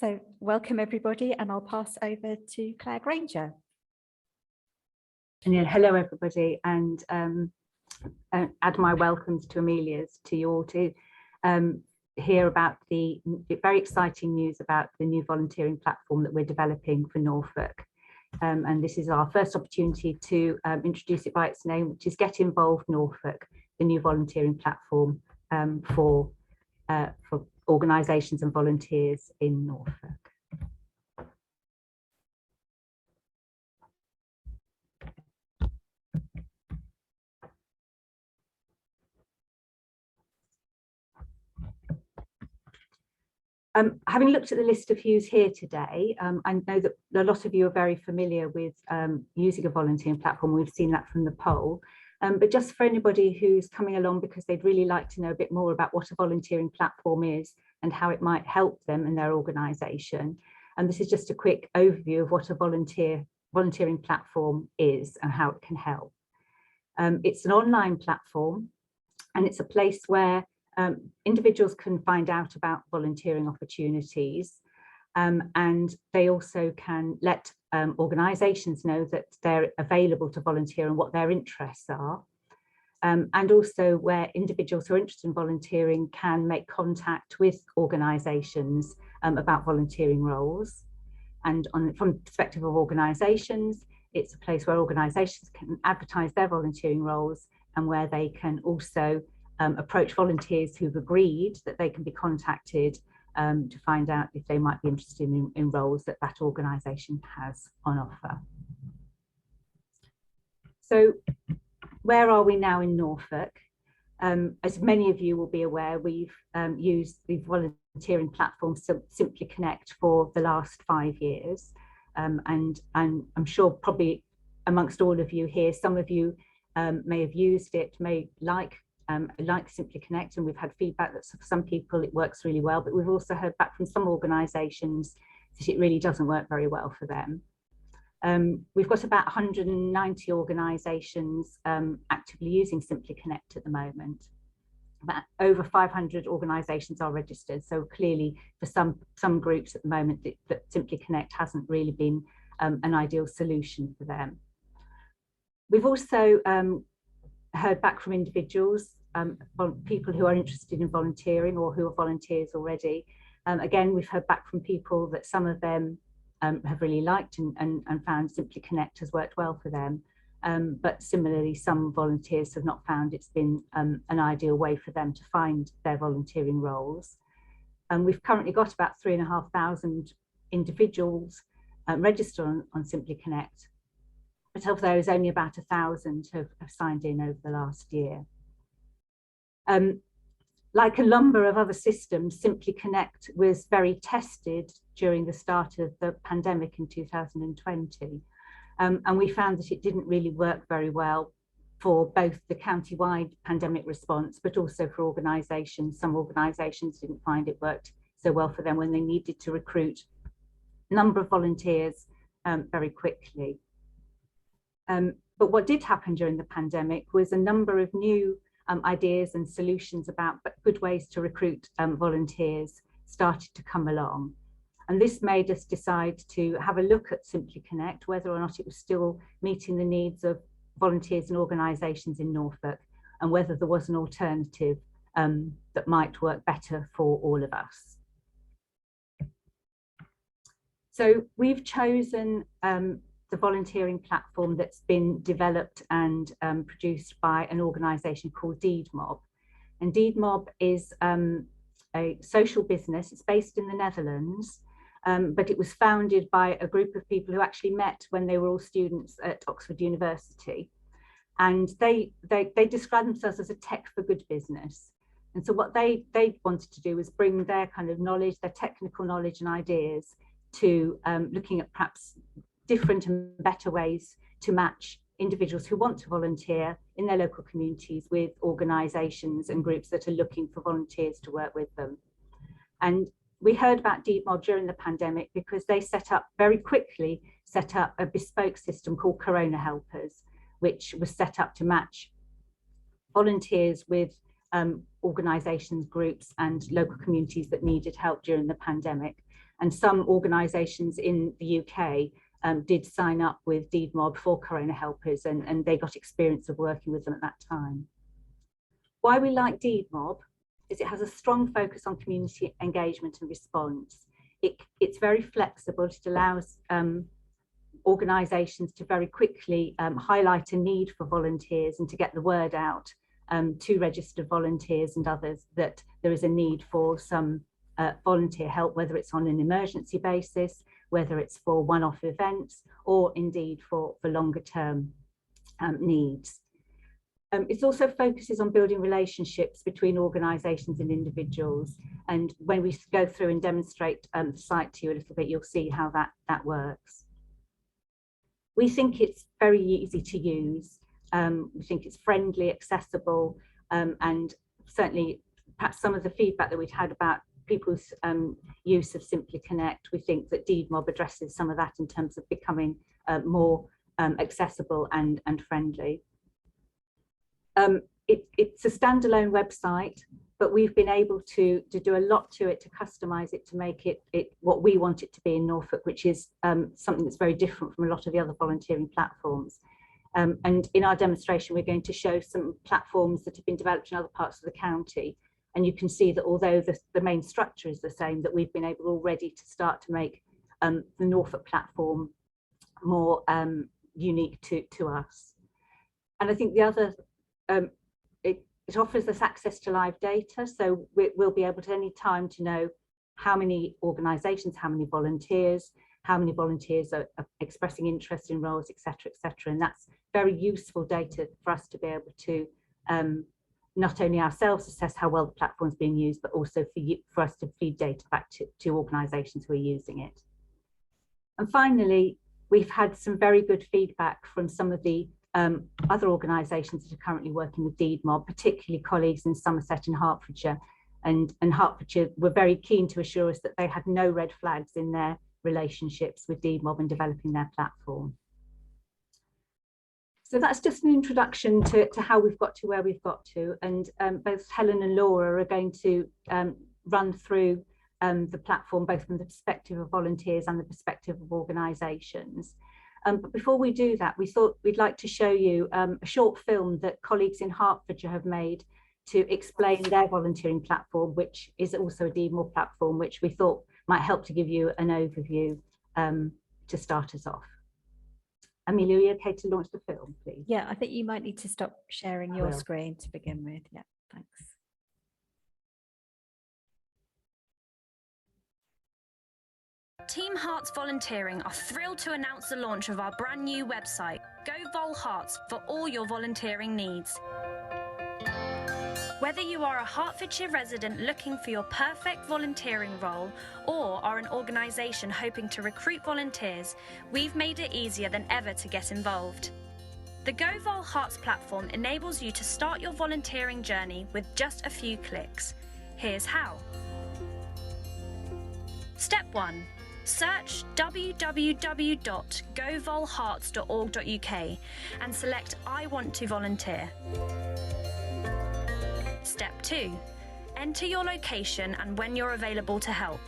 So welcome everybody, and I'll pass over to Claire Granger. And hello everybody, and add my welcomes to Amelia's to you all to hear about the very exciting news about the new volunteering platform that we're developing for Norfolk. And this is our first opportunity to introduce it by its name, which is Get InVOLved Norfolk, the new volunteering platform for organisations and volunteers in Norfolk. Having looked at the list of who's here today, I know that a lot of you are very familiar with using a volunteering platform. We've seen that from the poll. But just for anybody who's coming along because they'd really like to know a bit more about what a volunteering platform is and how it might help them and their organisation. And this is just a quick overview of what a volunteering platform is and how it can help. It's an online platform, and it's a place where individuals can find out about volunteering opportunities, and they also can let organisations know that they're available to volunteer and what their interests are, and also where individuals who are interested in volunteering can make contact with organisations about volunteering roles. And from the perspective of organisations, it's a place where organisations can advertise their volunteering roles, and where they can also approach volunteers who've agreed that they can be contacted to find out if they might be interested in roles that that organisation has on offer. So where are we now in Norfolk? As many of you will be aware, we've used the volunteering platform Simply Connect for the last 5 years. And I'm sure probably amongst all of you here, some of you may have used it, may like Simply Connect, and we've had feedback that for some people it works really well, but we've also heard back from some organisations that it really doesn't work very well for them. We've got about 190 organisations actively using Simply Connect at the moment. But over 500 organisations are registered, so clearly for some groups at the moment that Simply Connect hasn't really been an ideal solution for them. We've also heard back from individuals, people who are interested in volunteering or who are volunteers already. Again, we've heard back from people that some of them have really liked and found Simply Connect has worked well for them. But similarly, some volunteers have not found it's been an ideal way for them to find their volunteering roles. And we've currently got about 3,500 individuals registered on Simply Connect. But of those, only about 1,000 have signed in over the last year. Like a number of other systems, Simply Connect was very tested during the start of the pandemic in 2020. And we found that it didn't really work very well for both the county-wide pandemic response, but also for organisations. Some organisations didn't find it worked so well for them when they needed to recruit a number of volunteers very quickly. But what did happen during the pandemic was a number of new ideas and solutions about good ways to recruit volunteers started to come along. And this made us decide to have a look at Simply Connect, whether or not it was still meeting the needs of volunteers and organisations in Norfolk, and whether there was an alternative that might work better for all of us. So we've chosen the volunteering platform that's been developed and produced by an organisation called DeedMob. And DeedMob is a social business. It's based in the Netherlands, but it was founded by a group of people who actually met when they were all students at Oxford University. And they describe themselves as a tech for good business. And so what they wanted to do was bring their kind of knowledge, their technical knowledge and ideas to looking at perhaps different and better ways to match individuals who want to volunteer in their local communities with organisations and groups that are looking for volunteers to work with them. And we heard about DeedMob during the pandemic because they very quickly set up a bespoke system called Corona Helpers, which was set up to match volunteers with organisations, groups and local communities that needed help during the pandemic. And some organisations in the UK did sign up with DeedMob for Corona Helpers, and they got experience of working with them at that time. Why we like DeedMob is it has a strong focus on community engagement and response. It's very flexible. It allows organisations to very quickly highlight a need for volunteers and to get the word out to registered volunteers and others that there is a need for some volunteer help, whether it's on an emergency basis, whether it's for one-off events, or indeed for longer term needs. It also focuses on building relationships between organisations and individuals. And when we go through and demonstrate the site to you a little bit, you'll see how that works. We think it's very easy to use. We think it's friendly, accessible, and certainly perhaps some of the feedback that we've had about people's use of Simply Connect, we think that DeedMob addresses some of that in terms of becoming more accessible and friendly. It's a standalone website, but we've been able to do a lot to it, to customize it, to make it what we want it to be in Norfolk, which is something that's very different from a lot of the other volunteering platforms. And in our demonstration, we're going to show some platforms that have been developed in other parts of the county. And you can see that although the main structure is the same, that we've been able already to start to make the Norfolk platform more unique to us. And I think the other, it offers us access to live data. So we'll be able to any time to know how many organisations, how many volunteers are expressing interest in roles, etc., etc. And that's very useful data for us to be able to not only ourselves assess how well the platform is being used, but also for us to feed data back to organisations who are using it. And finally, we've had some very good feedback from some of the other organisations that are currently working with DeedMob, particularly colleagues in Somerset and Hertfordshire. And Hertfordshire were very keen to assure us that they had no red flags in their relationships with DeedMob and developing their platform. So that's just an introduction to how we've got to where we've got to. And both Helen and Laura are going to run through the platform, both from the perspective of volunteers and the perspective of organisations. But before we do that, we thought we'd like to show you a short film that colleagues in Hertfordshire have made to explain their volunteering platform, which is also a DeedMob platform, which we thought might help to give you an overview to start us off. Amelia, are you okay to launch the film, please? Yeah, I think you might need to stop sharing your screen to begin with. Yeah, thanks. Team Hearts Volunteering are thrilled to announce the launch of our brand new website, GoVol Hearts, for all your volunteering needs. Whether you are a Hertfordshire resident looking for your perfect volunteering role or are an organisation hoping to recruit volunteers, we've made it easier than ever to get involved. The GoVol Hearts platform enables you to start your volunteering journey with just a few clicks. Here's how. Step 1. Search www.govolhearts.org.uk and select I want to volunteer. Step 2. Enter your location and when you're available to help.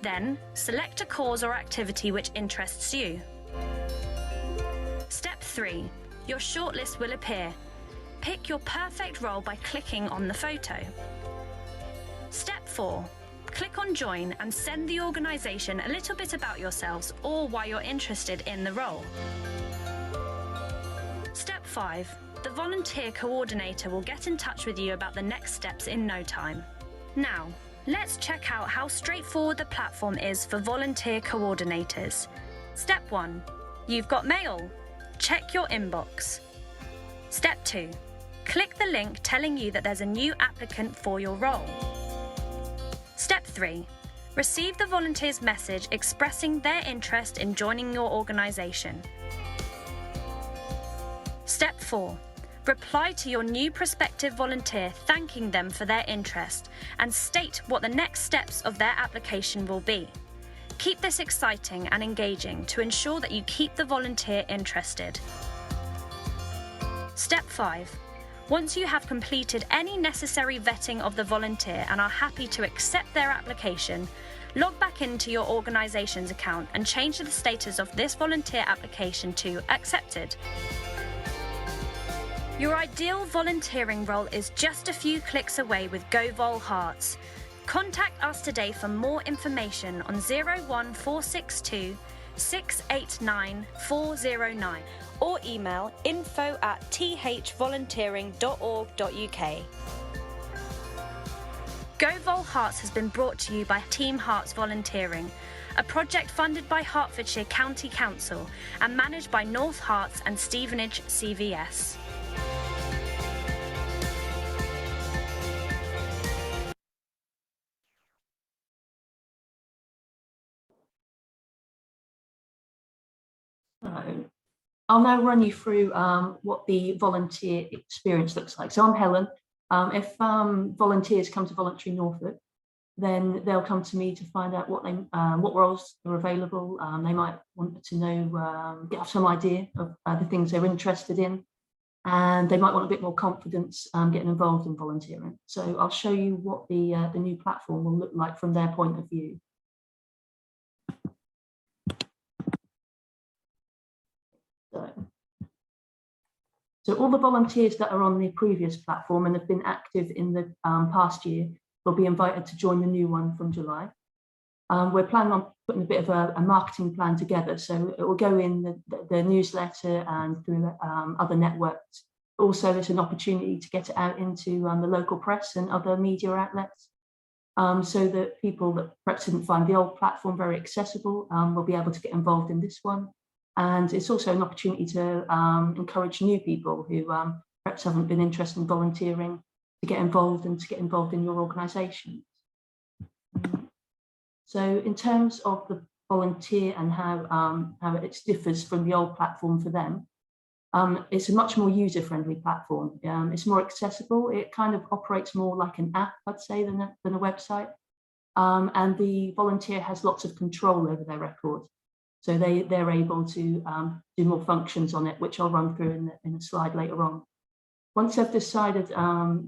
Then, select a cause or activity which interests you. Step 3. Your shortlist will appear. Pick your perfect role by clicking on the photo. Step 4. Click on Join and send the organisation a little bit about yourselves or why you're interested in the role. Step 5. The volunteer coordinator will get in touch with you about the next steps in no time. Now, let's check out how straightforward the platform is for volunteer coordinators. Step 1. You've got mail. Check your inbox. Step 2. Click the link telling you that there's a new applicant for your role. Step 3. Receive the volunteer's message expressing their interest in joining your organisation. Step 4. Reply to your new prospective volunteer thanking them for their interest and state what the next steps of their application will be. Keep this exciting and engaging to ensure that you keep the volunteer interested. Step 5. Once you have completed any necessary vetting of the volunteer and are happy to accept their application, log back into your organisation's account and change the status of this volunteer application to accepted. Your ideal volunteering role is just a few clicks away with GoVol Hearts. Contact us today for more information on 01462 689 409 or email info@thvolunteering.org.uk. GoVol Hearts has been brought to you by Team Hearts Volunteering, a project funded by Hertfordshire County Council and managed by North Herts and Stevenage CVS. So I'll now run you through what the volunteer experience looks like. So I'm Helen. If volunteers come to Voluntary Norfolk, then they'll come to me to find out what roles are available. They might want to know, get some idea of the things they're interested in, and they might want a bit more confidence getting involved in volunteering. So I'll show you what the new platform will look like from their point of view. So all the volunteers that are on the previous platform and have been active in the past year will be invited to join the new one from July. We're planning on putting a bit of a marketing plan together, so it will go in the newsletter and through other networks. Also, it's an opportunity to get it out into the local press and other media outlets, so that people that perhaps didn't find the old platform very accessible will be able to get involved in this one. And it's also an opportunity to encourage new people who perhaps haven't been interested in volunteering to get involved and to get involved in your organisation. So in terms of the volunteer and how it differs from the old platform for them, it's a much more user-friendly platform. It's more accessible. It kind of operates more like an app, I'd say, than a website. And the volunteer has lots of control over their record. So they're able to do more functions on it, which I'll run through in a slide later on. Once they've decided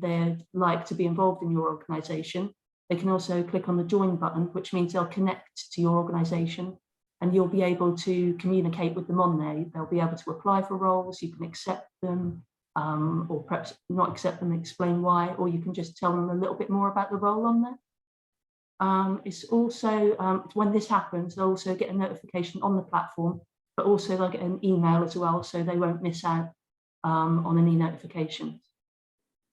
they'd like to be involved in your organisation, they can also click on the join button, which means they'll connect to your organisation and you'll be able to communicate with them on there. They'll be able to apply for roles, you can accept them, or perhaps not accept them and explain why, or you can just tell them a little bit more about the role on there. It's also, when this happens, they'll also get a notification on the platform, but also they'll get an email as well, so they won't miss out on any notifications.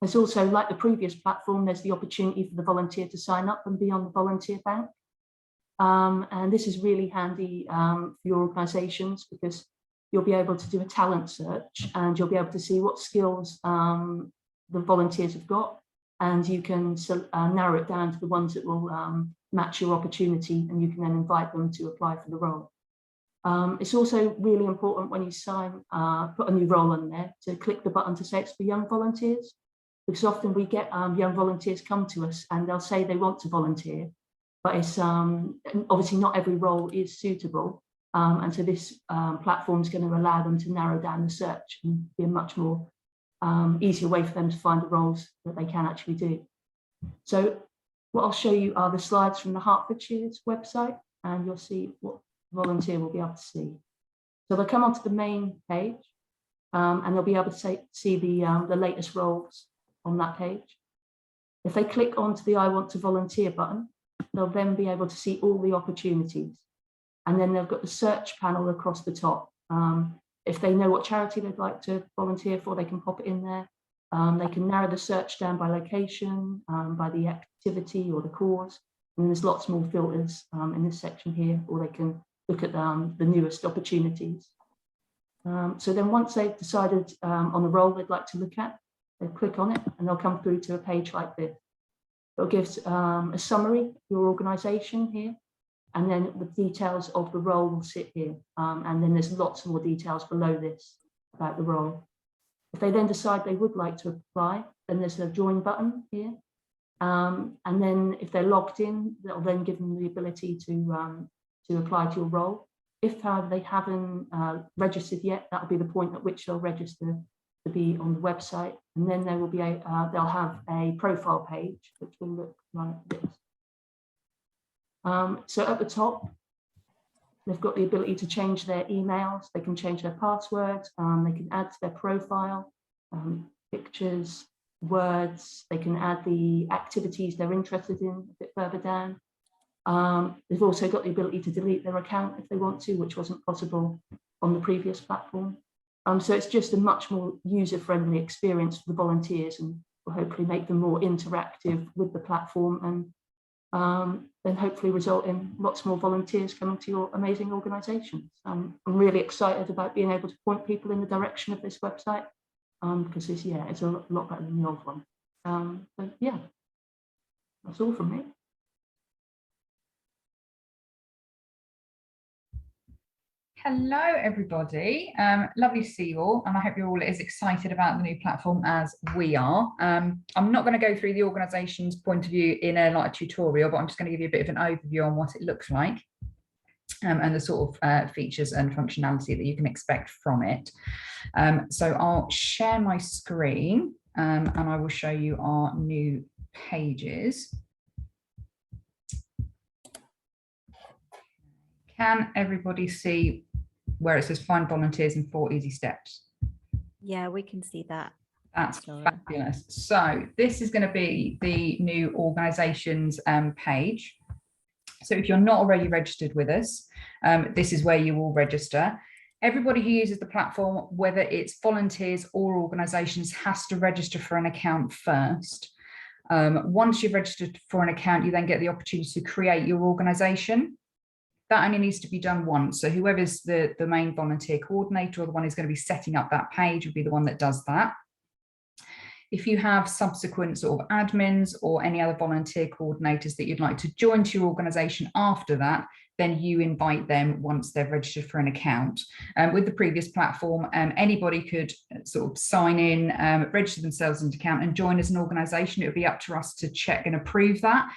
There's also, like the previous platform, there's the opportunity for the volunteer to sign up and be on the volunteer bank. And this is really handy for your organisations because you'll be able to do a talent search and you'll be able to see what skills the volunteers have got. And you can narrow it down to the ones that will match your opportunity, and you can then invite them to apply for the role. It's also really important when you put a new role on there to click the button to say it's for young volunteers, because often we get young volunteers come to us and they'll say they want to volunteer, but it's obviously not every role is suitable. And so this platform is going to allow them to narrow down the search and be a much more easier way for them to find the roles that they can actually do. So what I'll show you are the slides from the Hertfordshire's website, and you'll see what the volunteer will be able to see. So they'll come onto the main page and they'll be able to see the latest roles on that page. If they click onto the I want to volunteer button, they'll then be able to see all the opportunities. And then they've got the search panel across the top. If they know what charity they'd like to volunteer for, they can pop it in there. They can narrow the search down by location, by the activity or the cause. And there's lots more filters in this section here, or they can look at the newest opportunities. So then once they've decided on the role they'd like to look at, they click on it and they'll come through to a page like this. It'll give a summary of your organisation here, and then the details of the role will sit here. And then there's lots more details below this about the role. If they then decide they would like to apply, then there's a join button here. And then if they're logged in, that'll then give them the ability to apply to your role. If, however, they haven't registered yet, that'll be the point at which they'll register to be on the website, and then there will be they'll have a profile page which will look like this. So at the top, they've got the ability to change their emails, they can change their passwords, they can add to their profile, pictures, words, they can add the activities they're interested in a bit further down. They've also got the ability to delete their account if they want to, which wasn't possible on the previous platform. So it's just a much more user-friendly experience for the volunteers, and will hopefully make them more interactive with the platform, and then hopefully result in lots more volunteers coming to your amazing organisations. I'm really excited about being able to point people in the direction of this website, because it's a lot better than the old one. But yeah, that's all from me. Hello, everybody. Lovely to see you all, and I hope you're all as excited about the new platform as we are. I'm not going to go through the organisation's point of view in a tutorial, but I'm just going to give you a bit of an overview on what it looks like, and the sort of features and functionality that you can expect from it. So I'll share my screen, and I will show you our new pages. Can everybody see where it says find volunteers in 4 easy steps? Yeah, we can see that. That's fabulous. So this is going to be the new organisations page. So if you're not already registered with us, this is where you will register. Everybody who uses the platform, whether it's volunteers or organisations, has to register for an account first. Once you've registered for an account, you then get the opportunity to create your organisation. That only needs to be done once. So whoever's the main volunteer coordinator, or the one who's going to be setting up that page, will be the one that does that. If you have subsequent sort of admins or any other volunteer coordinators that you'd like to join to your organisation after that, then you invite them once they've registered for an account. With the previous platform, anybody could sort of sign in, register themselves into account and join as an organisation. It would be up to us to check and approve that.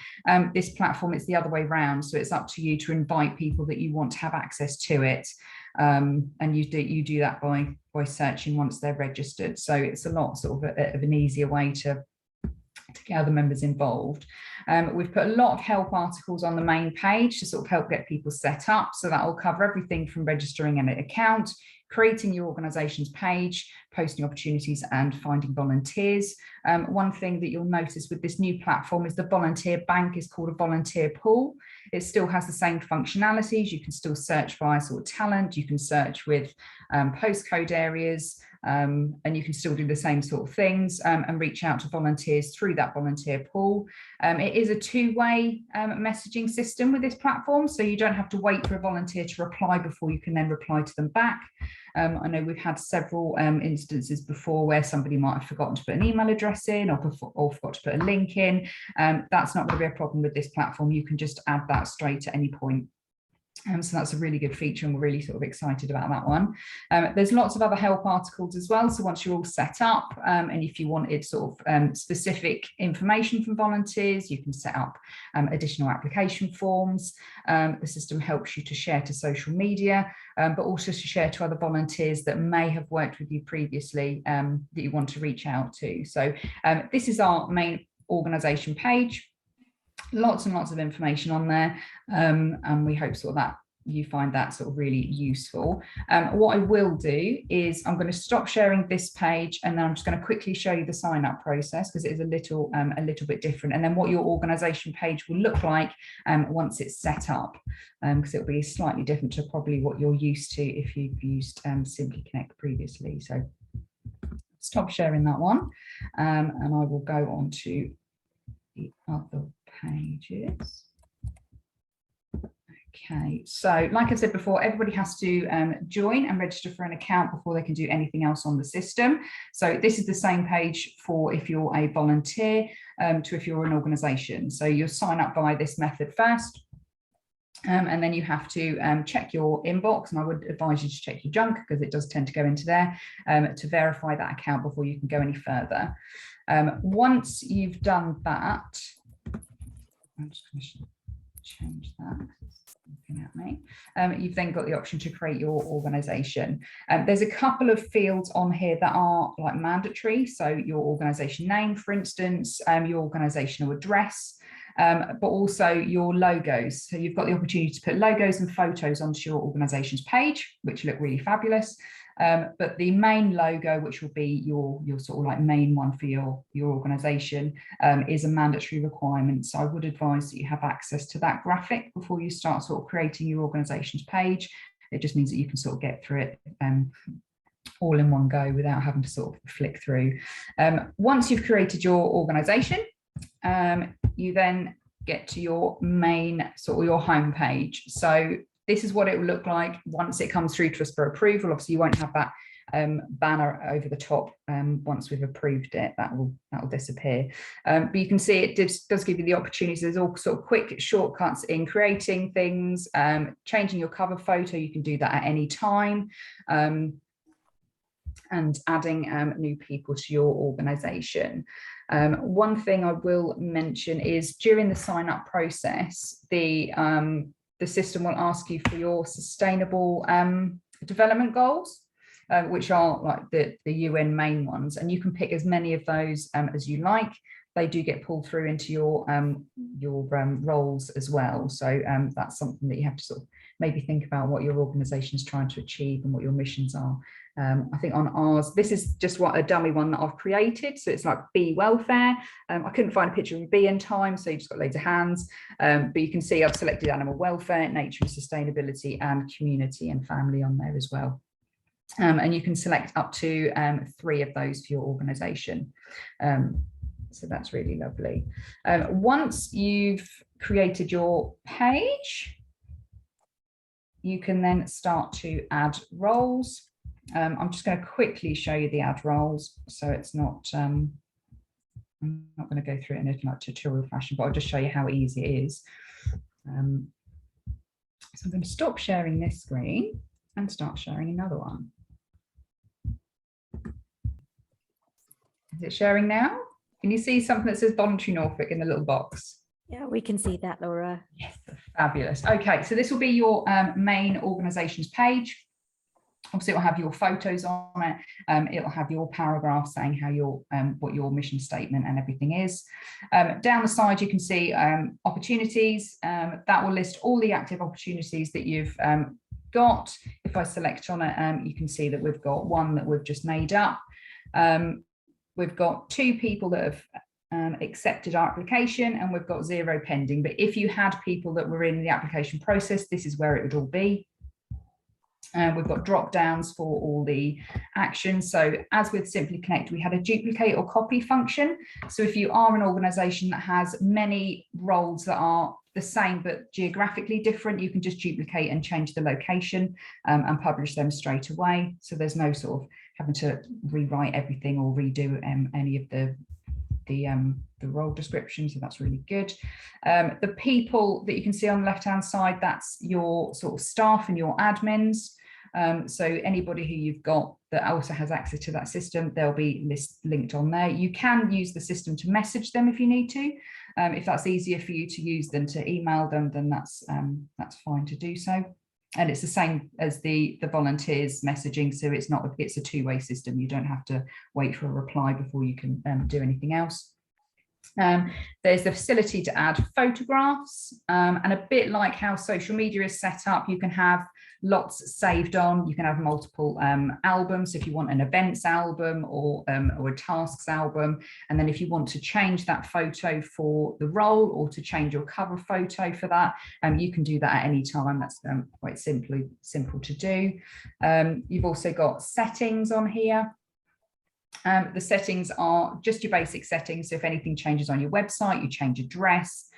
This platform, it's the other way around. So it's up to you to invite people that you want to have access to it. And you do that by searching once they're registered. So it's a lot sort of an easier way to get other members involved. We've put a lot of help articles on the main page to sort of help get people set up. So that will cover everything from registering an account, creating your organisation's page, posting opportunities, and finding volunteers. One thing that you'll notice with this new platform is the volunteer bank is called a volunteer pool. It still has the same functionalities. You can still search via sort of talent. You can search with postcode areas, and you can still do the same sort of things, and reach out to volunteers through that volunteer pool. It is a two-way messaging system with this platform, so you don't have to wait for a volunteer to reply before you can then reply to them back. I know we've had several instances before where somebody might have forgotten to put an email address in, or forgot to put a link in. That's not going to be a problem with this platform. You can just add that straight at any point. So that's a really good feature, and we're really sort of excited about that one. There's lots of other help articles as well. So once you're all set up, and if you wanted sort of specific information from volunteers, you can set up additional application forms. The system helps you to share to social media, but also to share to other volunteers that may have worked with you previously, that you want to reach out to. So this is our main organisation page. Lots and lots of information on there, and we hope sort of that you find that sort of really useful. What I will do is I'm going to stop sharing this page, and then I'm just going to quickly show you the sign up process, because it is a little bit different, and then what your organisation page will look like once it's set up, because it'll be slightly different to probably what you're used to if you've used Simply Connect previously. So stop sharing that one, and I will go on to the other pages. Okay, so like I said before, everybody has to join and register for an account before they can do anything else on the system. So this is the same page for if you're a volunteer to if you're an organisation. So you'll sign up via this method first, and then you have to check your inbox, and I would advise you to check your junk, because it does tend to go into there, to verify that account before you can go any further. Once you've done that, I'm just going to change that. It's looking at me. You've then got the option to create your organisation. There's a couple of fields on here that are like mandatory. So your organisation name, for instance, your organisational address, but also your logos. So you've got the opportunity to put logos and photos onto your organisation's page, which look really fabulous. But the main logo, which will be your sort of like main one for your organisation, is a mandatory requirement. So I would advise that you have access to that graphic before you start sort of creating your organisation's page. It just means that you can sort of get through it all in one go without having to sort of flick through. Once you've created your organisation, you then get to your main sort of your home page. So this is what it will look like once it comes through to us for approval. Obviously, you won't have that banner over the top once we've approved it. That will disappear. But you can see it does give you the opportunity. There's all sort of quick shortcuts in creating things, changing your cover photo. You can do that at any time. And adding new people to your organisation. One thing I will mention is during the sign up process, the system will ask you for your sustainable development goals, which are like the UN main ones, and you can pick as many of those as you like. They do get pulled through into your roles as well. So that's something that you have to sort of maybe think about what your organisation is trying to achieve and what your missions are. I think on ours, this is just what a dummy one that I've created. So it's like bee welfare. I couldn't find a picture of a bee in time, so you just got loads of hands. But you can see I've selected animal welfare, nature and sustainability, and community and family on there as well. And you can select up to 3 of those for your organisation. So that's really lovely. Once you've created your page, you can then start to add roles. I'm just going to quickly show you the add roles, so it's not, I'm not going to go through it in a like tutorial fashion, but I'll just show you how easy it is. So I'm going to stop sharing this screen and start sharing another one. Is it sharing now? Can you see something that says Voluntary Norfolk in the little box? Yeah, we can see that, Laura. Yes, fabulous. Okay, so this will be your main organisation's page. Obviously, it will have your photos on it. It will have your paragraph saying how your what your mission statement and everything is. Down the side, you can see opportunities. That will list all the active opportunities that you've got. If I select on it, you can see that we've got one that we've just made up. We've got 2 people that have accepted our application, and we've got 0 pending. But if you had people that were in the application process, this is where it would all be. We've got drop downs for all the actions. So as with Simply Connect, we had a duplicate or copy function. So if you are an organisation that has many roles that are the same but geographically different, you can just duplicate and change the location and publish them straight away. So there's no sort of having to rewrite everything or redo any of the role description, so that's really good. The people that you can see on the left hand side, that's your sort of staff and your admins. So anybody who you've got that also has access to that system, they'll be linked on there. You can use the system to message them if you need to. If that's easier for you to use than to email them, then that's fine to do so. And it's the same as the volunteers messaging, so it's a 2-way system. You don't have to wait for a reply before you can do anything else. There's the facility to add photographs, and a bit like how social media is set up, you can have lots saved on. You can have multiple albums if you want an events album or a tasks album, and then if you want to change that photo for the role or to change your cover photo for that, you can do that at any time. That's quite simple to do. You've also got settings on here. The settings are just your basic settings. So if anything changes on your website, you change address,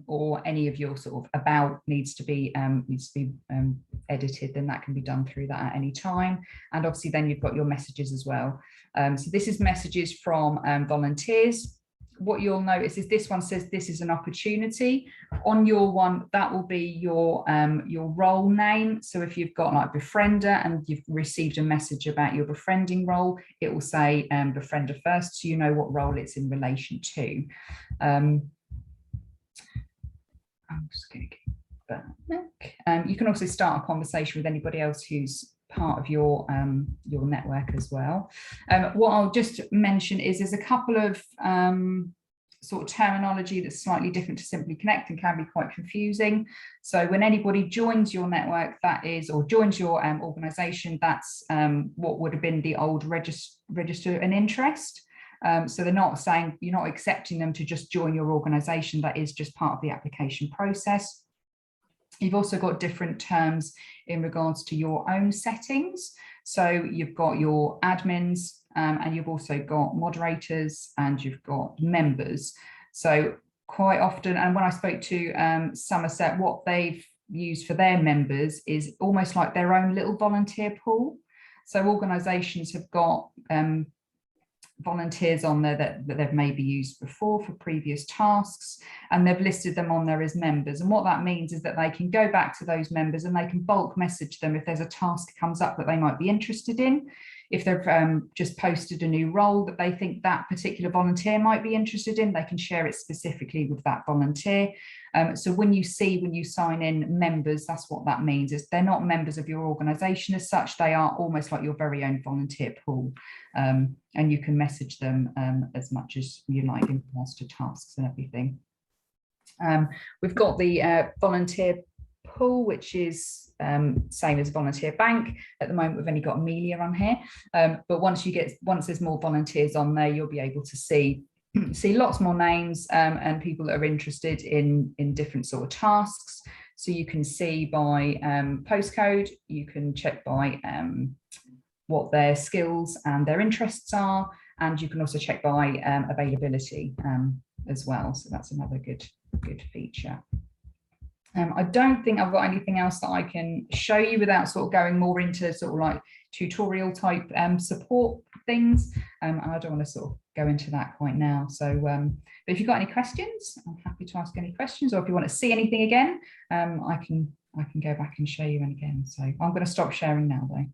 or any of your sort of about needs to be edited, then that can be done through that at any time. And obviously then you've got your messages as well. So this is messages from volunteers. What you'll notice is this one says this is an opportunity. On your one, that will be your role name. So if you've got like befriender and you've received a message about your befriending role, it will say befriender first, so you know what role it's in relation to. I'm just going to get back. You can also start a conversation with anybody else who's part of your network as well. What I'll just mention is there's a couple of sort of terminology that's slightly different to Simply Connect and can be quite confusing. So when anybody joins your network, that is, or joins your organisation, that's what would have been the old register an interest. So they're not saying, you're not accepting them to just join your organisation. That is just part of the application process. You've also got different terms in regards to your own settings. So you've got your admins, and you've also got moderators, and you've got members. So quite often, and when I spoke to Somerset, what they've used for their members is almost like their own little volunteer pool. So organisations have got volunteers on there that they've maybe used before for previous tasks, and they've listed them on there as members. And what that means is that they can go back to those members and they can bulk message them if there's a task comes up that they might be interested in. If they've just posted a new role that they think that particular volunteer might be interested in, they can share it specifically with that volunteer. So when you sign in members, that's what that means, is they're not members of your organisation as such. They are almost like your very own volunteer pool, and you can message them as much as you like in regards to tasks and everything. We've got the volunteer pool, which is same as volunteer bank. At the moment we've only got Amelia on here, but once there's more volunteers on there, you'll be able to see lots more names and people that are interested in different sort of tasks. So you can see by postcode, you can check by what their skills and their interests are, and you can also check by availability as well. So that's another good feature. I don't think I've got anything else that I can show you without sort of going more into sort of like tutorial type support things. And I don't want to sort of go into that quite now. So but if you've got any questions, I'm happy to ask any questions, or if you want to see anything again, I can go back and show you again. So I'm going to stop sharing now though.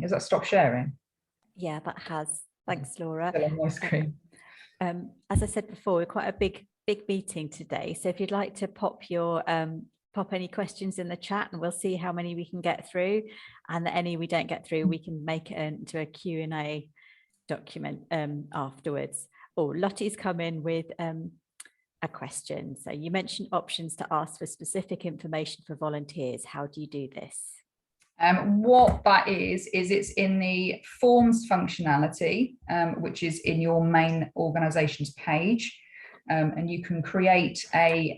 Has that stopped sharing? Yeah, that has. Thanks, Laura. Still on my screen. As I said before, we're quite a big meeting today. So if you'd like to pop any questions in the chat, and we'll see how many we can get through, and any we don't get through, we can make it into a Q&A document afterwards. Oh, Lottie's come in with a question. So you mentioned options to ask for specific information for volunteers. How do you do this? What that is it's in the forms functionality, which is in your main organisation's page, and you can create a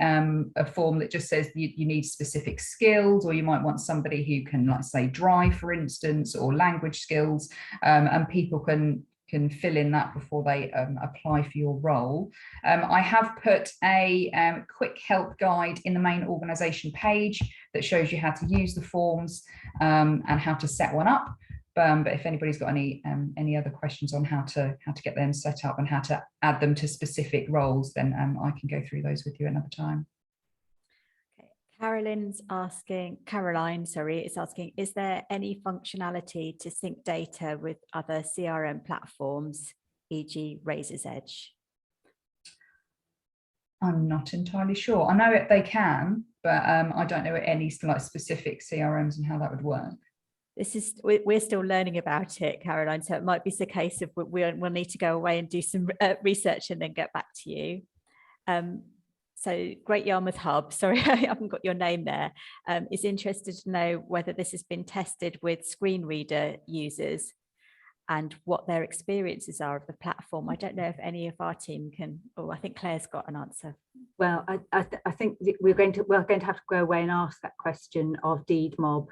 form that just says you need specific skills, or you might want somebody who can, like, say, drive, for instance, or language skills, and people can fill in that before they apply for your role. I have put a quick help guide in the main organisation page that shows you how to use the forms and how to set one up. But if anybody's got any other questions on how to get them set up and how to add them to specific roles, then I can go through those with you another time. Caroline is asking, is there any functionality to sync data with other CRM platforms, e.g. Razor's Edge? I'm not entirely sure. I know they can, but I don't know any like specific CRMs and how that would work. We're still learning about it, Caroline, so it might be the case of we'll need to go away and do some research and then get back to you. So Great Yarmouth Hub, sorry, I haven't got your name there, is interested to know whether this has been tested with screen reader users and what their experiences are of the platform. I don't know if any of our team can, I think Claire's got an answer. Well, I think we're going to have to go away and ask that question of DeedMob.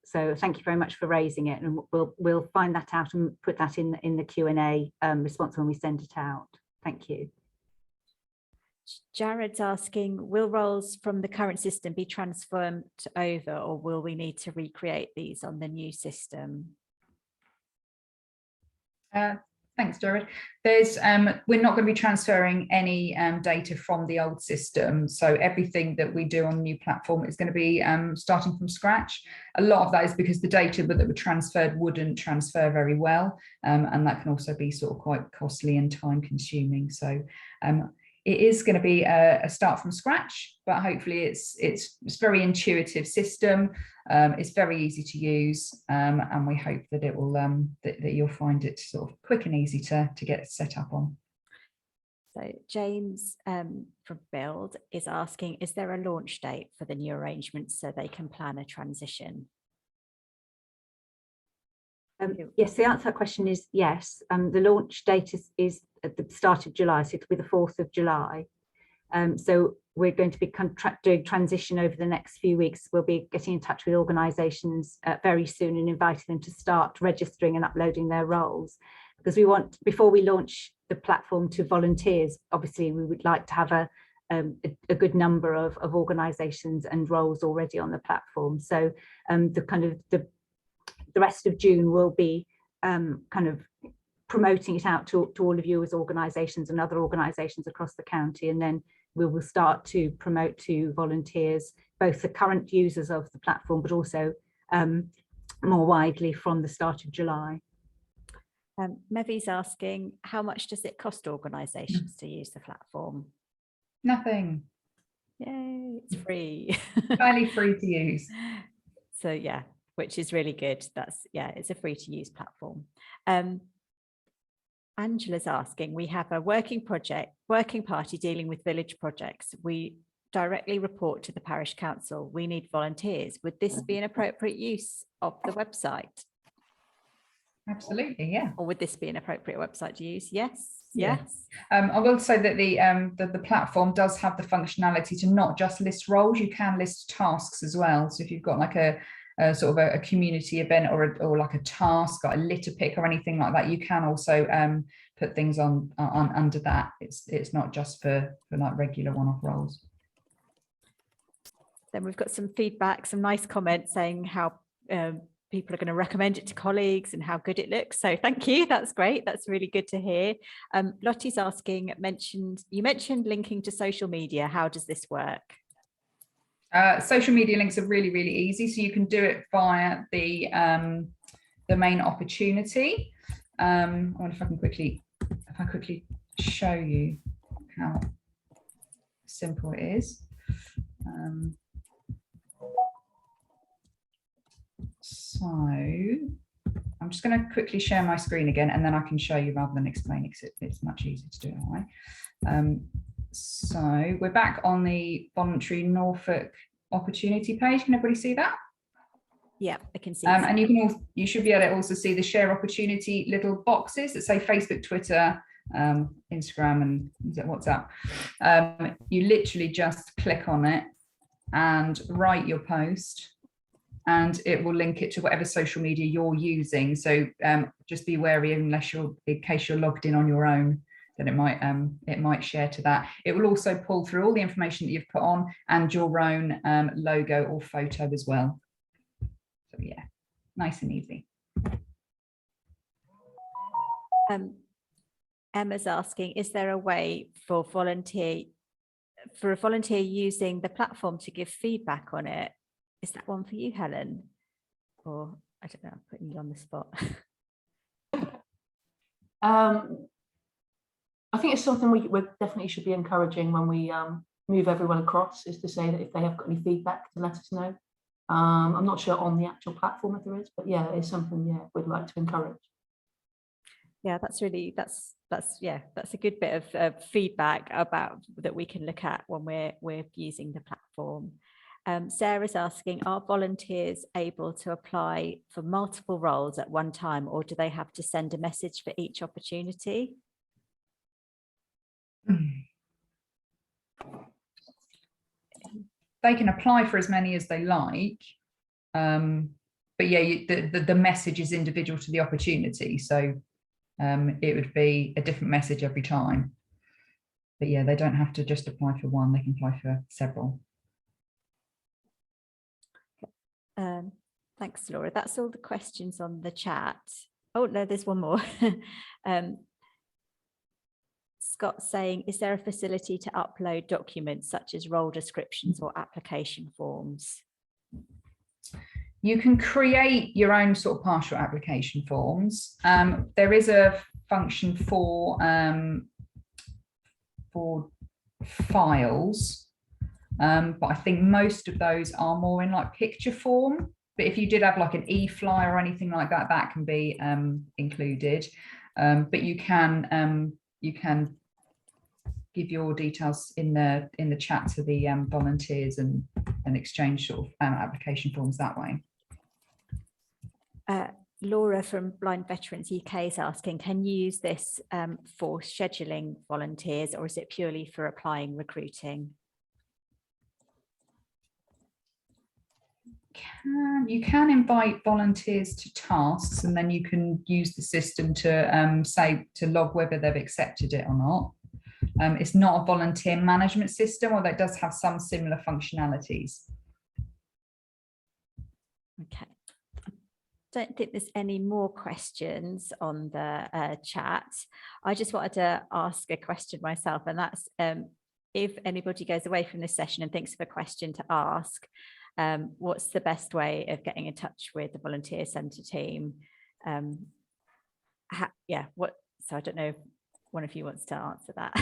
So thank you very much for raising it, and we'll find that out and put that in the Q&A response when we send it out. Thank you. Jared's asking, will roles from the current system be transformed over, or will we need to recreate these on the new system? Thanks, Jared. There's we're not going to be transferring any data from the old system. So everything that we do on the new platform is going to be starting from scratch. A lot of that is because the data that were transferred wouldn't transfer very well. And that can also be sort of quite costly and time consuming. So it is going to be a start from scratch, but hopefully it's a very intuitive system. It's very easy to use, and we hope that it will that you'll find it sort of quick and easy to get set up on. So James from Build is asking, is there a launch date for the new arrangements so they can plan a transition? Yes, the answer to that question is yes. The launch date is at the start of July, so it'll be the 4th of July. So we're going to be doing transition over the next few weeks. We'll be getting in touch with organisations very soon and inviting them to start registering and uploading their roles, because we want, before we launch the platform to volunteers, obviously we would like to have a good number of organisations and roles already on the platform. So the rest of June will be kind of promoting it out to all of you as organisations and other organisations across the county, and then we will start to promote to volunteers, both the current users of the platform, but also more widely from the start of July. Mevi's asking, how much does it cost organisations to use the platform? Nothing. Yay, it's free. Fairly free to use. So yeah, which is really good. It's a free to use platform. Angela's asking, we have a working party dealing with village projects. We directly report to the parish council. We need volunteers. Would this be an appropriate use of the website? Absolutely, yeah. Or would this be an appropriate website to use? Yes. Yeah. Yes. I will say that the platform does have the functionality to not just list roles. You can list tasks as well. So if you've got like a sort of a community event or like a task, or a litter pick or anything like that, you can also put things on under that. It's not just for like regular one-off roles. Then we've got some feedback, some nice comments saying how people are going to recommend it to colleagues and how good it looks. So thank you. That's great. That's really good to hear. Lottie's asking, you mentioned linking to social media. How does this work? Social media links are really, really easy. So you can do it via the main opportunity. I wonder if I can quickly show you how simple it is. So I'm just going to quickly share my screen again, and then I can show you rather than explain it, because it's much easier to do it that way. So we're back on the voluntary Norfolk opportunity page. Can everybody see that? Yeah, I can see. And you should be able to also see the share opportunity little boxes that say Facebook, Twitter, Instagram, and WhatsApp. You literally just click on it and write your post, and it will link it to whatever social media you're using. So just be wary, in case you're logged in on your own, then it might share to that. It will also pull through all the information that you've put on and your own logo or photo as well. So yeah, nice and easy. Emma's asking, is there a way for a volunteer using the platform to give feedback on it? Is that one for you, Helen? Or I don't know, I'm putting you on the spot. I think it's something we definitely should be encouraging when we move everyone across, is to say that if they have got any feedback, to let us know. I'm not sure on the actual platform if there is, but yeah, it's something we'd like to encourage. Yeah, that's a good bit of feedback about that we can look at when we're using the platform. Sarah's asking, are volunteers able to apply for multiple roles at one time, or do they have to send a message for each opportunity? They can apply for as many as they like, but yeah, the message is individual to the opportunity, so it would be a different message every time. But yeah, they don't have to just apply for one, they can apply for several. Thanks, Laura. That's all the questions on the chat. Oh no, there's one more. Scott's saying, is there a facility to upload documents such as role descriptions or application forms? You can create your own sort of partial application forms. There is a function for files, but I think most of those are more in like picture form. But if you did have like an e-flyer or anything like that, that can be included. But you can give your details in the chat to the volunteers and exchange sort of application forms that way. Laura from Blind Veterans UK is asking, can you use this for scheduling volunteers, or is it purely for applying recruiting? You can invite volunteers to tasks, and then you can use the system to say to log whether they've accepted it or not. It's not a volunteer management system, although it does have some similar functionalities. Okay. I don't think there's any more questions on the chat. I just wanted to ask a question myself, and that's if anybody goes away from this session and thinks of a question to ask, what's the best way of getting in touch with the volunteer centre team? So I don't know if one of you wants to answer that.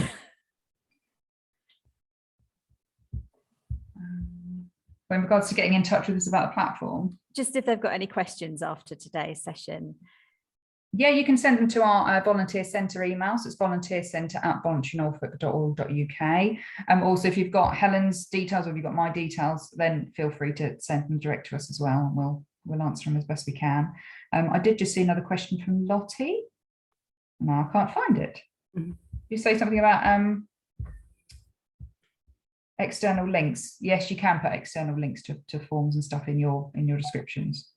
In regards to getting in touch with us about the platform? Just if they've got any questions after today's session. Yeah, you can send them to our volunteer centre email. So it's volunteercentre@voluntary-norfolk.org.uk. Also, if you've got Helen's details or if you've got my details, then feel free to send them direct to us as well, and we'll answer them as best we can. I did just see another question from Lottie. No, I can't find it. You say something about external links. Yes, you can put external links to forms and stuff in your descriptions.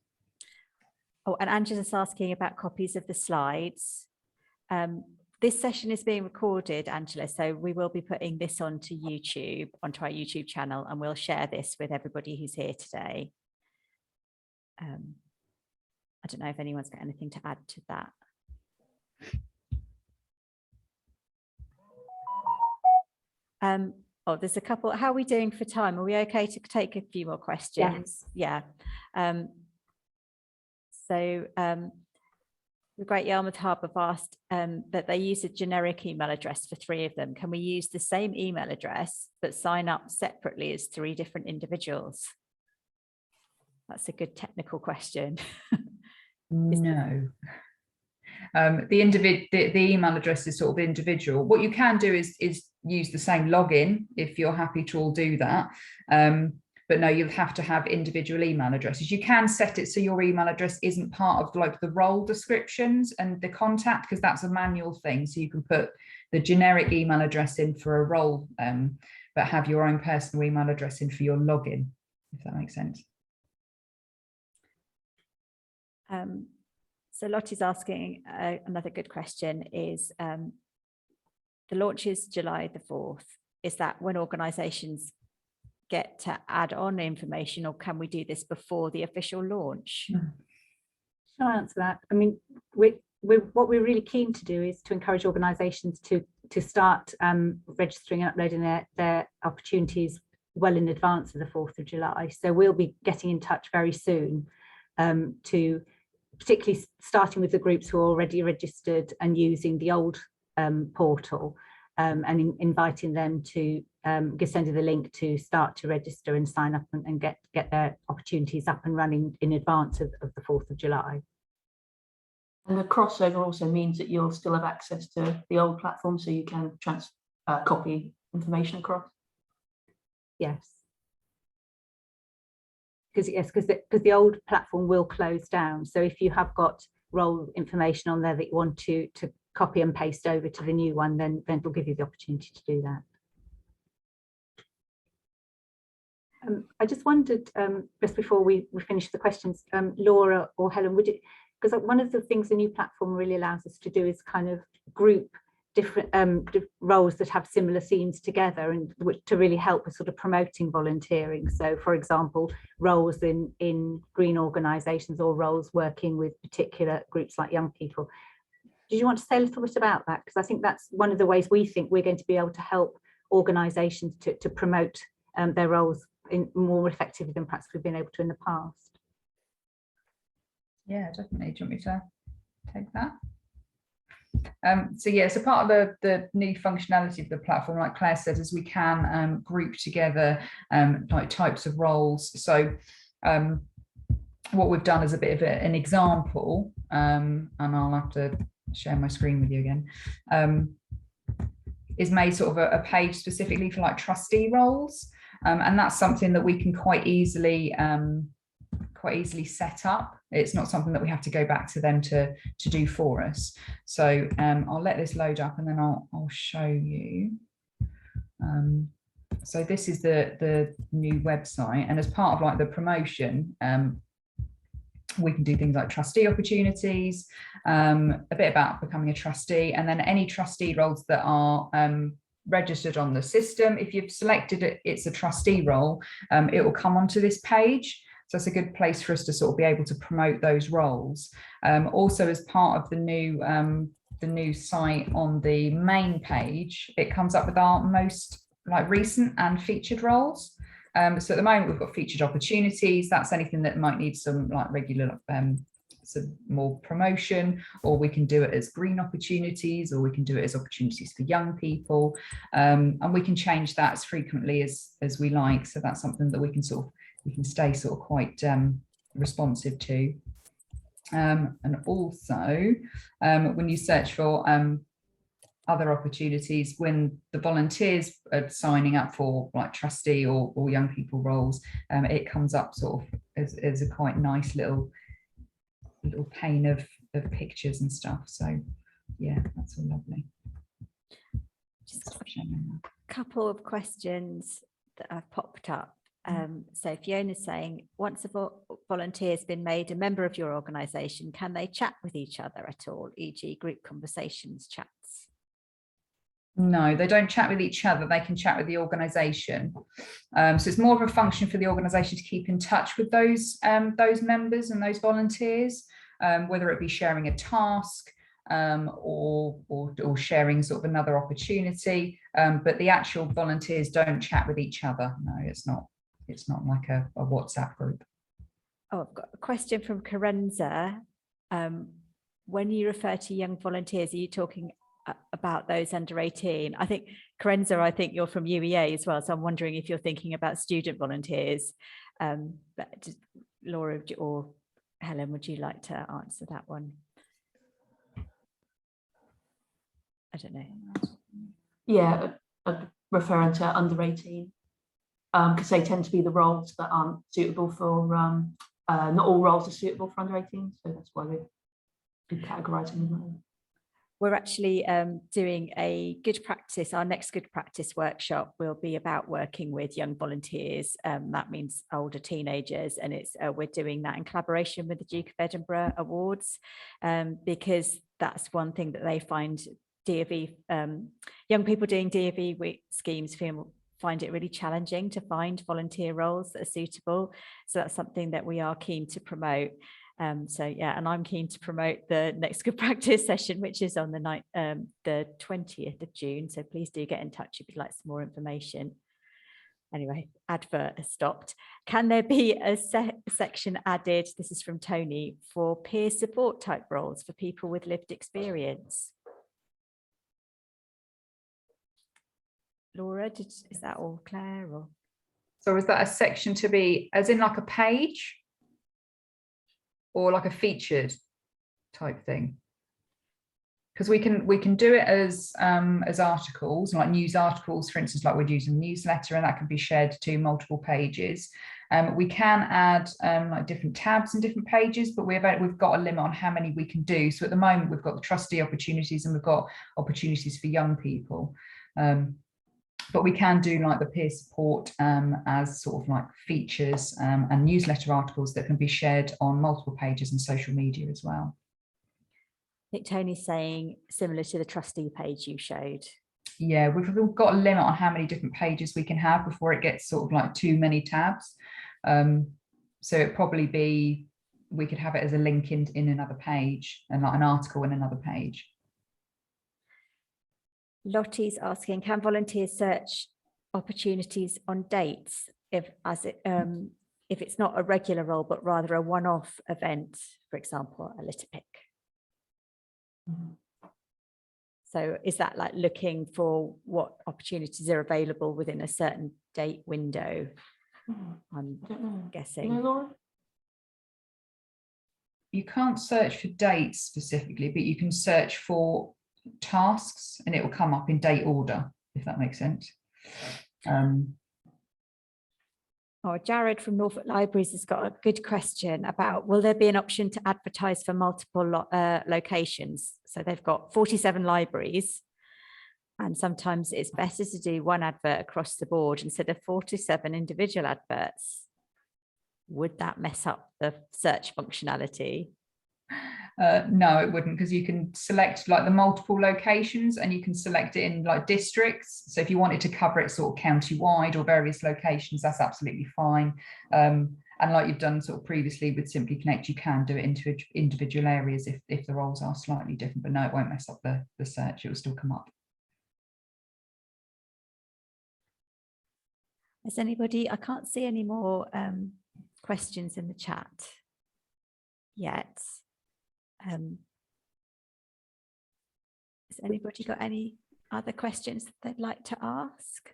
Oh, and Angela's asking about copies of the slides. This session is being recorded, Angela, so we will be putting this onto YouTube, onto our YouTube channel, and we'll share this with everybody who's here today. I don't know if anyone's got anything to add to that. Oh, there's a couple. How are we doing for time? Are we okay to take a few more questions? Yes. Yeah. So the Great Yarmouth Hub have asked that they use a generic email address for 3 of them. Can we use the same email address but sign up separately as 3 different individuals? That's a good technical question. No. The email address is sort of individual. What you can do is use the same login if you're happy to all do that. But no, you'll have to have individual email addresses. You can set it so your email address isn't part of like the role descriptions and the contact, because that's a manual thing. So you can put the generic email address in for a role, but have your own personal email address in for your login, if that makes sense. So Lottie's asking another good question is, the launch is July the 4th. Is that when organisations get to add on information, or can we do this before the official launch? Shall I answer that? I mean, what we're really keen to do is to encourage organisations to start registering and uploading their opportunities well in advance of the 4th of July. So we'll be getting in touch very soon to particularly starting with the groups who are already registered and using the old portal, and inviting them to send you the link to start to register and sign up and get their opportunities up and running in advance of the 4th of July. And the crossover also means that you'll still have access to the old platform, so you can copy information across. Yes. Because the old platform will close down. So if you have got role information on there that you want to copy and paste over to the new one, then we'll give you the opportunity to do that. I just wondered, just before we finish the questions, Laura or Helen, would it, because one of the things the new platform really allows us to do is kind of group different roles that have similar themes together, and to really help with sort of promoting volunteering. So for example, roles in green organisations or roles working with particular groups like young people. Did you want to say a little bit about that? Because I think that's one of the ways we think we're going to be able to help organisations to promote their roles more effectively than perhaps we've been able to in the past. Yeah, definitely. Do you want me to take that? So yeah, so part of the new functionality of the platform, like Claire said, is we can group together like types of roles. So what we've done is a bit of an example, and I'll have to share my screen with you again, is made sort of a page specifically for like trustee roles, and that's something that we can quite easily set up. It's not something that we have to go back to them to do for us. So I'll let this load up and then I'll show you. So this is the new website, and as part of like the promotion, we can do things like trustee opportunities, a bit about becoming a trustee, and then any trustee roles that are registered on the system. If you've selected it's a trustee role, it will come onto this page. So it's a good place for us to sort of be able to promote those roles. Also, as part of the new site on the main page, it comes up with our most like recent and featured roles. So at the moment we've got featured opportunities. That's anything that might need some like regular some more promotion, or we can do it as green opportunities, or we can do it as opportunities for young people, and we can change that as frequently as we like. So that's something that we can stay sort of quite responsive to. And also when you search for other opportunities, when the volunteers are signing up for like trustee or young people roles, it comes up sort of as a quite nice little pane of pictures and stuff. So yeah, that's all lovely. Just a couple of questions that have popped up. So Fiona's saying, once a volunteer has been made a member of your organisation, can they chat with each other at all, e.g. group conversations, chats? No, they don't chat with each other. They can chat with the organisation. So it's more of a function for the organisation to keep in touch with those members and those volunteers, whether it be sharing a task or sharing sort of another opportunity. But the actual volunteers don't chat with each other. No, it's not like a WhatsApp group. Oh, I've got a question from Karenza. When you refer to young volunteers, are you talking about those under 18? I think, Karenza, I think you're from UEA as well, so I'm wondering if you're thinking about student volunteers. But just, Laura or Helen, would you like to answer that one? I don't know. Yeah, referring to under 18, because they tend to be the roles that aren't suitable for, not all roles are suitable for under 18, so that's why we're categorising them. We're actually doing a good practice. Our next good practice workshop will be about working with young volunteers. That means older teenagers, and it's we're doing that in collaboration with the Duke of Edinburgh Awards, because that's one thing that they find DofE, young people doing DofE schemes find it really challenging to find volunteer roles that are suitable. So that's something that we are keen to promote. So yeah, and I'm keen to promote the next good practice session, which is on the 20th of June. So please do get in touch if you'd like some more information. Anyway, advert has stopped. Can there be a section added, this is from Tony, for peer support type roles for people with lived experience? Laura, is that all Claire? Or? So is that a section to be, as in like a page? Or like a featured type thing? Because we can do it as articles, like news articles, for instance, like we'd use a newsletter, and that can be shared to multiple pages. We can add like different tabs and different pages, but we've got a limit on how many we can do. So at the moment, we've got the trustee opportunities and we've got opportunities for young people. But we can do like the peer support as sort of like features and newsletter articles that can be shared on multiple pages and social media as well. I think Tony's saying similar to the trustee page you showed. Yeah, we've got a limit on how many different pages we can have before it gets sort of like too many tabs. So it'd probably be, we could have it as a link in another page and like an article in another page. Lottie's asking, can volunteers search opportunities on dates if it's not a regular role, but rather a one-off event, for example, a litter pick? So is that like looking for what opportunities are available within a certain date window? I'm guessing. Laura? You can't search for dates specifically, but you can search for tasks and it will come up in date order, if that makes sense. Jared from Norfolk Libraries has got a good question about, will there be an option to advertise for multiple locations? So they've got 47 libraries, and sometimes it's better to do one advert across the board instead of 47 individual adverts. Would that mess up the search functionality? No, it wouldn't, because you can select like the multiple locations and you can select it in like districts. So if you wanted to cover it sort of county-wide or various locations, that's absolutely fine. And like you've done sort of previously with Simply Connect, you can do it into individual areas if the roles are slightly different, but no, it won't mess up the search. It will still come up. Has anybody, I can't see any more questions in the chat yet. Has anybody got any other questions that they'd like to ask?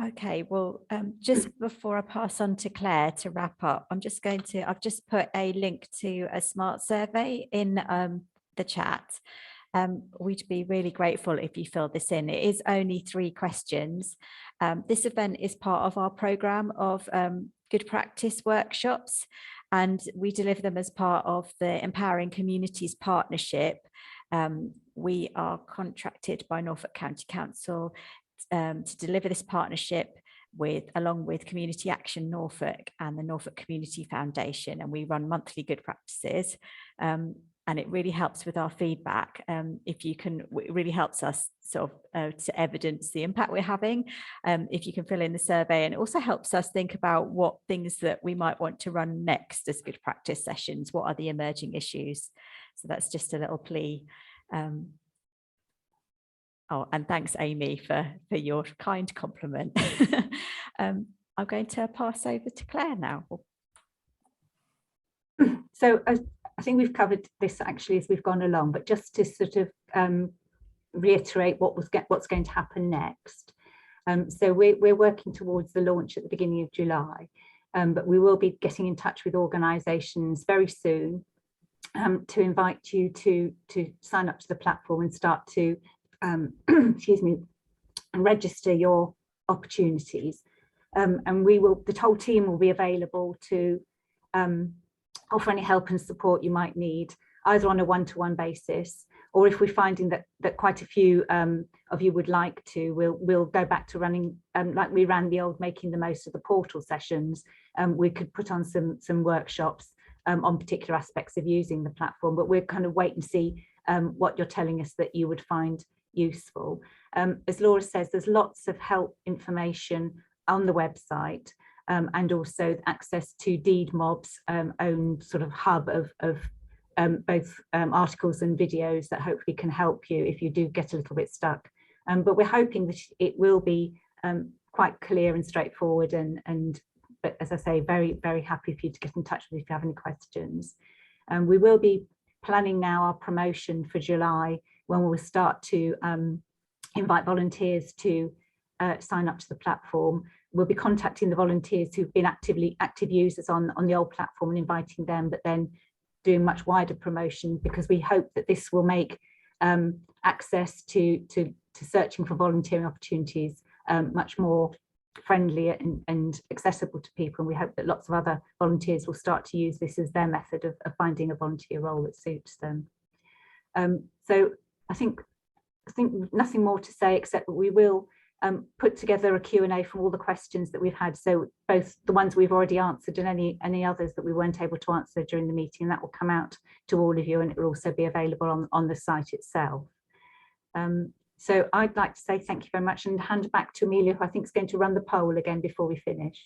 Okay, well, just before I pass on to Claire to wrap up, I've just put a link to a smart survey in the chat. We'd be really grateful if you fill this in. It is only 3 questions. This event is part of our programme of good practice workshops, and we deliver them as part of the Empowering Communities Partnership. We are contracted by Norfolk County Council to deliver this partnership along with Community Action Norfolk and the Norfolk Community Foundation, and we run monthly good practices. And it really helps with our feedback. If you can, it really helps us sort of to evidence the impact we're having. If you can fill in the survey, and it also helps us think about what things that we might want to run next as good practice sessions. What are the emerging issues? So that's just a little plea. Oh, and thanks, Amy, for your kind compliment. I'm going to pass over to Claire now. So I think we've covered this actually as we've gone along, but just to sort of reiterate what's going to happen next. So we're working towards the launch at the beginning of July, but we will be getting in touch with organisations very soon to invite you to sign up to the platform and start to excuse me, and register your opportunities. And the whole team will be available to offer any help and support you might need, either on a one-to-one basis, or if we're finding that quite a few of you would like to, we'll go back to running like we ran the old Making the Most of the Portal sessions. We could put on some workshops on particular aspects of using the platform, but we're kind of wait and see what you're telling us that you would find useful. As Laura says, there's lots of help information on the website. And also access to Deed Mob's own sort of hub of both articles and videos that hopefully can help you if you do get a little bit stuck. But we're hoping that it will be quite clear and straightforward, but as I say, very, very happy for you to get in touch with if you have any questions. We will be planning now our promotion for July, when we'll start to invite volunteers to sign up to the platform. We'll be contacting the volunteers who've been active users on the old platform and inviting them, but then doing much wider promotion, because we hope that this will make access to searching for volunteering opportunities much more friendly and accessible to people. And we hope that lots of other volunteers will start to use this as their method of finding a volunteer role that suits them. So I think nothing more to say, except that we will put together a Q&A from all the questions that we've had, so both the ones we've already answered and any others that we weren't able to answer during the meeting, and that will come out to all of you, and it will also be available on the site itself. So I'd like to say thank you very much and hand back to Amelia, who I think is going to run the poll again before we finish.